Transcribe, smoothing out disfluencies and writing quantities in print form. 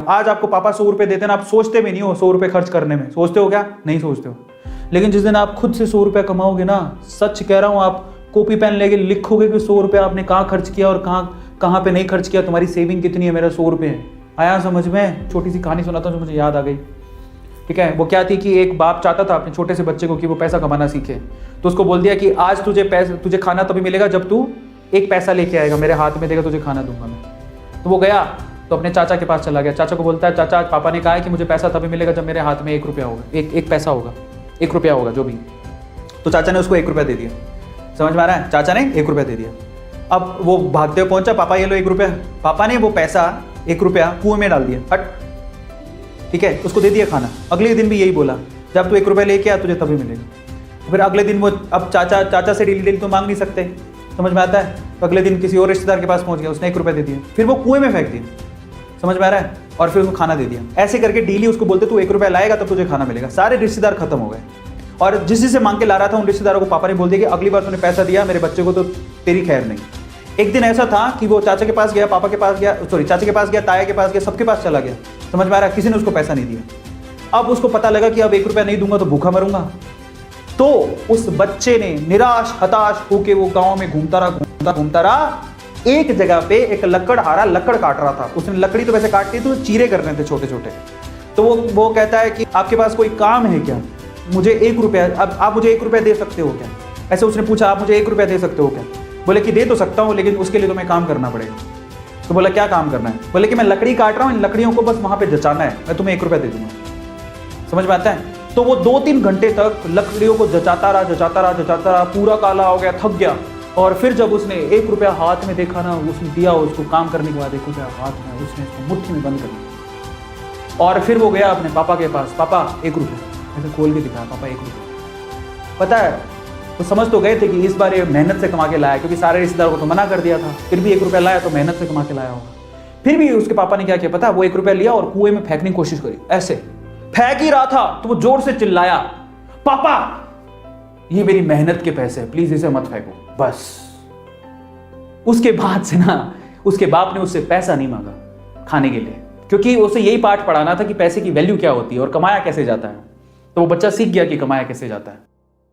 आज आपको पापा 100 रुपए देते ना, आप सोचते भी नहीं हो 100 रुपए खर्च करने में, सोचते हो क्या? नहीं सोचते हो। लेकिन जिस दिन आप खुद से 100 रुपया कमाओगे ना, सच कह रहा हूं, आप कॉपी पेन लेके लिखोगे कि 100 रुपया आपने कहाँ खर्च किया और कहाँ पे नहीं खर्च किया, तुम्हारी सेविंग कितनी है, मेरा 100 रुपये है। आया समझ में? छोटी सी कहानी सुनाता हूँ जो मुझे याद आ गई। ठीक है, वो क्या थी कि एक बाप चाहता था अपने छोटे से बच्चे को कि वो पैसा कमाना सीखे, तो उसको बोल दिया कि आज तुझे खाना तभी मिलेगा जब तू 1 पैसा लेके आएगा, मेरे हाथ में देगा, तुझे खाना दूंगा मैं। तो वो गया तो अपने चाचा के पास चला गया। चाचा को बोलता है, चाचा आज पापा ने कहा है कि मुझे पैसा तभी मिलेगा जब मेरे हाथ में 1 रुपया होगा, एक पैसा होगा, 1 रुपया होगा जो भी। तो चाचा ने उसको 1 रुपया दे दिया। समझ में आ रहा है? चाचा ने 1 रुपया दे दिया। अब वो भागते हुए पहुंचा, पापा ये लो 1 रुपया। पापा ने वो पैसा 1 रुपया कुएं में डाल दिया, हट। ठीक है, उसको दे दिया खाना। अगले दिन भी यही बोला, जब तू 1 रुपया लेके आ तुझे तभी मिलेगा। फिर अगले दिन वो, अब चाचा से डेली तो मांग नहीं सकते, समझ में आता है? तो अगले दिन किसी और रिश्तेदार के पास पहुंच गया, उसने 1 रुपया दे दिया, फिर वो कुएं में फेंक दिया। समझ में आ रहा है? और फिर उसको खाना दे दिया। ऐसे करके डेली उसको बोलते तू 1 रुपया लाएगा तब तुझे खाना मिलेगा। सारे रिश्तेदार खत्म हो गए और जिस से मांग के ला रहा था उन रिश्तेदारों को पापा ने बोल दिया कि अगली बार तूने पैसा दिया मेरे बच्चे को तो तेरी खैर नहीं। एक दिन ऐसा था कि वो चाचा के पास गया, पापा के पास गया, चाचा के पास गया, ताया के पास गया, सबके पास चला गया। समझ में आ रहा है? किसी ने उसको पैसा नहीं दिया। अब उसको पता लगा कि अब 1 रुपया नहीं दूंगा तो भूखा मरूंगा। तो उस बच्चे ने निराश हताश होके वो गांव में घूमता रहा। एक जगह पे एक लकड़हारा लकड़ काट रहा था। उसने लकड़ी तो वैसे काटती तो चीरे कर रहे थे छोटे छोटे। तो वो कहता है कि आपके पास कोई काम है क्या? मुझे 1 रुपया, अब आप मुझे 1 रुपया दे सकते हो क्या? ऐसे उसने पूछा, आप मुझे 1 रुपया दे सकते हो क्या? बोले कि दे तो सकता हूँ लेकिन उसके लिए तो मैं काम करना पड़ेगा। तो बोला क्या काम करना है? बोले कि मैं लकड़ी काट रहा हूँ, इन लकड़ियों को बस वहां पे जचाना है, मैं तुम्हें 1 रुपया दे दूंगा। समझ में आता है? तो वो 2-3 घंटे तक लकड़ियों को जचाता रहा, पूरा काला हो गया, थक गया। और फिर जब उसने 1 रुपया हाथ में देखा ना, उसने दिया उसको काम करने के बाद 1 रुपया हाथ में, उसने उसको मुट्ठी में बंद कर दिया। और फिर वो गया अपने पापा के पास, पापा 1 रुपया, ऐसे खोल के दिखाया, पापा 1 रुपया। पता है तो समझ तो गए थे कि इस बार ये मेहनत से कमा के लाया, क्योंकि सारे रिश्तेदारों को तो मना कर दिया था। फिर भी 1 रुपया लाया तो मेहनत से कमा के लाया होगा। फिर भी उसके पापा ने क्या किया पता है? वो 1 रुपया लिया और कुएं में फेंकने की कोशिश करी। ऐसे फेंक ही रहा था तो वो जोर से चिल्लाया, पापा ये मेरी मेहनत के पैसे हैं, प्लीज इसे मत फेंको। बस उसके बाद से ना उसके बाप ने उससे पैसा नहीं मांगा खाने के लिए, क्योंकि उसे यही पाठ पढ़ाना था कि पैसे की वैल्यू क्या होती है और कमाया कैसे जाता है। तो वो बच्चा सीख गया कि कमाया कैसे जाता है।